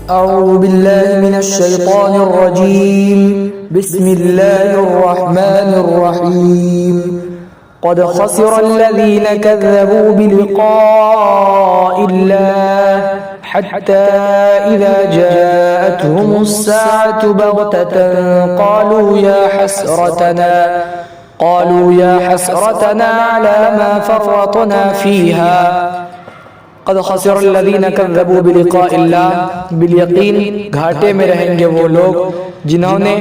أعوذ بالله من الشيطان الرجيم بسم الله الرحمن الرحيم قد خسر الذين كذبوا بلقاء الله حتى إذا جاءتهم الساعة بغتة قالوا يا حسرتنا على ما فرطنا فيها قد خسر الذين كذبوا بلقاء الله بالیقین گھاٹے میں رہیں گے وہ لوگ جنہوں نے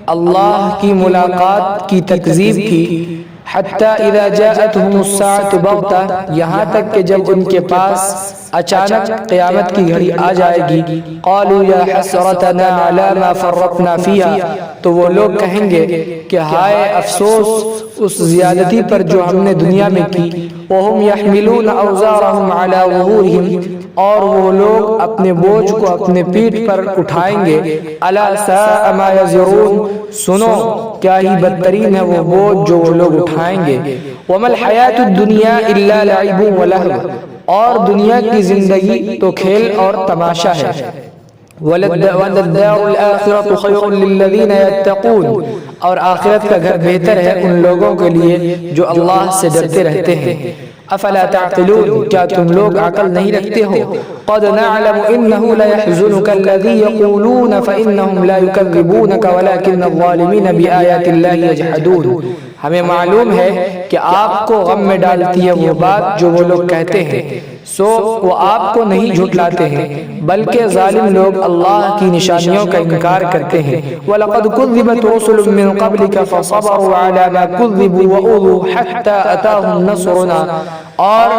اللہ کی ملاقات کی تکذیب کی حتی اذا جاءتهم الساعة بغتة یہاں تک کہ جب ان کے پاس اچانک قیامت کی گھڑی آ جائے گی قالوا یا حسرتنا علی ما فرطنا فیہا تو وہ لوگ کہیں گے کہ ہائے افسوس اس زیادتی پر جو ہم نے دنیا میں کی وہم یحملون اوزارهم علی ظہورہم اور وہ لوگ اپنے بوجھ کو اپنے پیٹھ پر اٹھائیں گے الا ساء ما یزرون سنو کیا ہی بدترین ہے وہ بوجھ جو وہ لوگ اٹھائیں گے وما الحیاۃ الدنیا الا لعب ولہو اور دنیا کی زندگی تو کھیل اور تماشا ہے وَلَلدَّارُ الْآخِرَةُ خَيْرٌ لِلَّذِينَ يَتَّقُونَ اور آخرت کا گھر بہتر ہے ان لوگوں کے لیے جو اللہ سے ڈرتے رہتے ہیں افلا تعقلون کیا تم لوگ عقل نہیں رکھتے ہو قد نعلم انه ليحزنك الذي يقولون فانهم لا يكذبونك ولكن الظالمين بآيات الله يجحدون ہمیں معلوم ہے کہ آپ کو غم میں ڈالتی ہے وہ بات جو وہ لوگ کہتے ہیں سو وہ آپ کو نہیں جھٹلاتے ہیں بلکہ ظالم لوگ اللہ کی نشانیوں کا انکار کرتے ہیں وَلَقَدْ كُذِّبَتْ رُسُلٌ مِّن قَبْلِكَ فَصَبَرُوا عَلَى مَا كُذِّبُوا وَأُوذُوا حَتَّى أَتَاهُمْ نَصْرُنَا اور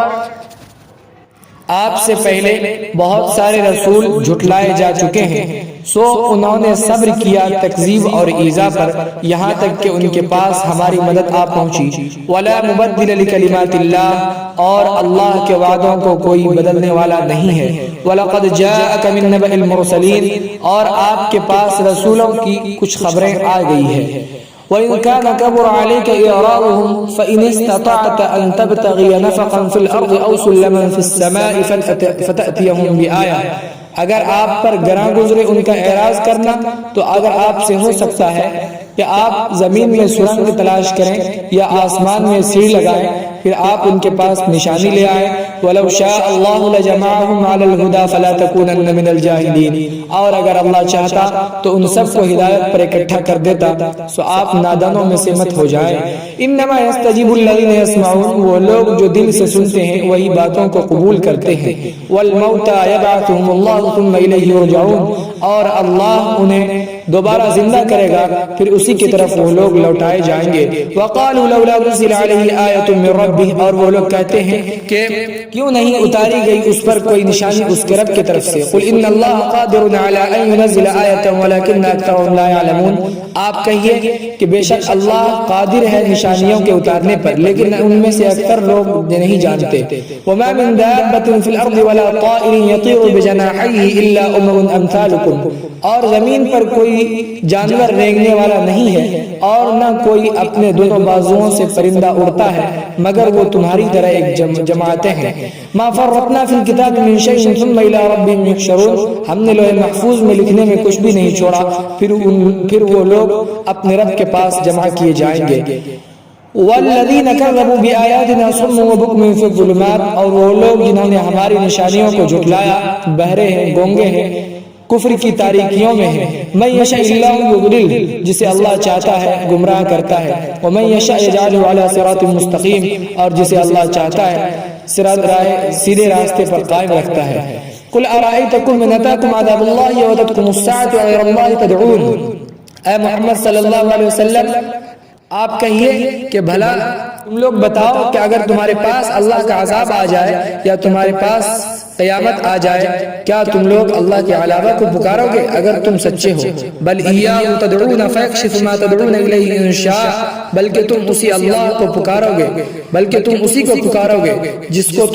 آپ سے پہلے بہت سارے رسول جھٹلائے جا چکے ہیں سو انہوں نے صبر کیا تکذیب اور ایذا پر یہاں تک کہ ان کے پاس ہماری مدد آ پہنچی وَلَا مُبَدِّلَ لِكَلِمَاتِ اللَّهِ اور اللہ کے وعدوں کو کوئی بدلنے والا نہیں ہے وَلَقَدْ جَاءَكَ مِن نَبَإِ الْمُرْسَلِينَ اور آپ کے پاس رسولوں کی کچھ خبریں آ گئی ہیں وَإِن كَانَ كَبُرَ عَلَيْكَ إِعْرَاضُهُمْ فَإِنِ اسْتَطَعْتَ أَن تَبْتَغِيَ نَفَقًا فِي الْأَرْضِ أَوْ سُلَّمًا فِي السَّمَاءِ فَتَأْتِيَهُمْ بِآيَةٍ اگر آپ پر گراں گزرے ان کا اعراض کرنا تو اگر آپ سے ہو سکتا ہے کہ آپ زمین میں سرنگ تلاش کریں یا آسمان میں سیڑھی لگائیں پھر آپ ان کے پاس نشانی لے آئیں وَلَوْ شَاءَ اللَّهُ لَجَمَعَهُمْ عَلَى الْهُدَى فَلَا تَكُونَنَّ مِنَ الْجَاهِلِينَ اور اگر اللہ چاہتا تو ان سب کو ہدایت پر اکٹھا کر دیتا سو آپ نادانوں میں سے مت ہو جائیں انما يستجيب الذين يسمعون وہ لوگ جو دل سے سنتے ہیں وہی باتوں کو قبول کرتے ہیں وَالْمَوْتَى يَبْعَثُهُمُ اللَّهُ ثُمَّ إِلَيْهِ يُرْجَعُونَ اور اللہ انہیں دوبارہ زندہ کرے گا پھر اسی کی طرف وہ لوگ لوٹائے جائیں گے وَقَالُوا لَوْلَا نُزِّلَ عَلَيْهِ آيَةٌ مِّن رَّبِّهِ اور وہ لوگ کہتے ہیں کہ کیوں نہیں اتاری گئی اس پر کوئی نشانی اس کے رب کی طرف سے قُلْ إِنَّ اللَّهَ قَادِرٌ عَلَىٰ أَن يُنَزِّلَ آيَةً وَلَكِنَّ أَكْثَرَهُمْ لَا يَعْلَمُونَ آپ کہیے کہ بے شک اللہ قادر ہے نشانیوں کے اتارنے پر لیکن ان میں سے اکثر لوگ نہیں جانتے وَمَا مِن دَابَّةٍ فِي الْأَرْضِ وَلَا طَائِرٍ يَطِيرُ بِجَنَاحَيْهِ إِلَّا أُمَمٌ أَمْثَالُكُمْ اور زمین پر کوئی جانور رینگنے والا نہیں ہے اور نہ کوئی اپنے دونوں بازوؤں سے پرندہ اڑتا ہے مگر وہ تمہاری طرح ایک جماعتیں ہیں مَا فَرَّطْنَا فِي الْكِتَابِ مِن شَيْءٍ ثُمَّ إِلَىٰ رَبِّهِمْ يُحْشَرُونَ ہم نے لوح محفوظ میں لکھنے میں کچھ بھی نہیں چھوڑا پھر وہ لوگ اپنے رب کے پاس جمع کیے جائیں گے وَالَّذِينَ كَذَّبُوا بِآيَاتِنَا صُمٌّ وَبُكْمٌ فِي الظُّلُمَاتِ اور وہ لوگ جنہوں نے ہماری نشانیوں کو جھٹلایا بہرے ہیں گونگے ہیں کفر کی تاریکیوں میں ہے مَن یشاء اللہ یضلل جسے اللہ چاہتا ہے گمراہ کرتا ہے وَمَن یشاء یجعلہ علی صراط مستقیم اور جسے اللہ چاہتا ہے سیدھے راستے پر قائم رکھتا ہے قُلْ أَرَأَيْتَكُمْ إِنْ أَتَاكُمْ عَذَابُ اللَّهِ وَأَتَتْكُمُ السَّاعَةُ أَغَيْرَ اللَّهِ تَدْعُونَ اے محمد صلی اللہ علیہ وسلم آپ کہیے کہ بھلا تم لوگ بتاؤ کہ اگر تمہارے پاس اللہ کا عذاب آ جائے یا تمہارے پاس قیامت آ جائے کیا تم لوگ اللہ کے علاوہ کو پکارو گے اگر تم سچے ہو بل ایاہ تدعون فیکشف ما تدعون الیہ ان شاء بلکہ تم اسی اللہ کو پکارو گے جس کو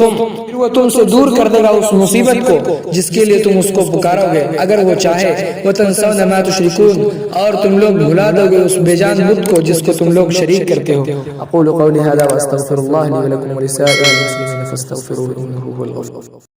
وہ تم سے دور کر دے گا اس مصیبت کو جس کے لیے تم اس کو پکارو گے اگر وہ چاہے وتنسون ما تشرکون اور تم لوگ بھلا دو گے اس بے جان بت کو جس کو تم لوگ شریک کرتے ہو اقول قولی ھذا واستغفر اللہ لی ولکم ولسائر المسلمین فاستغفروه انه هو الغفور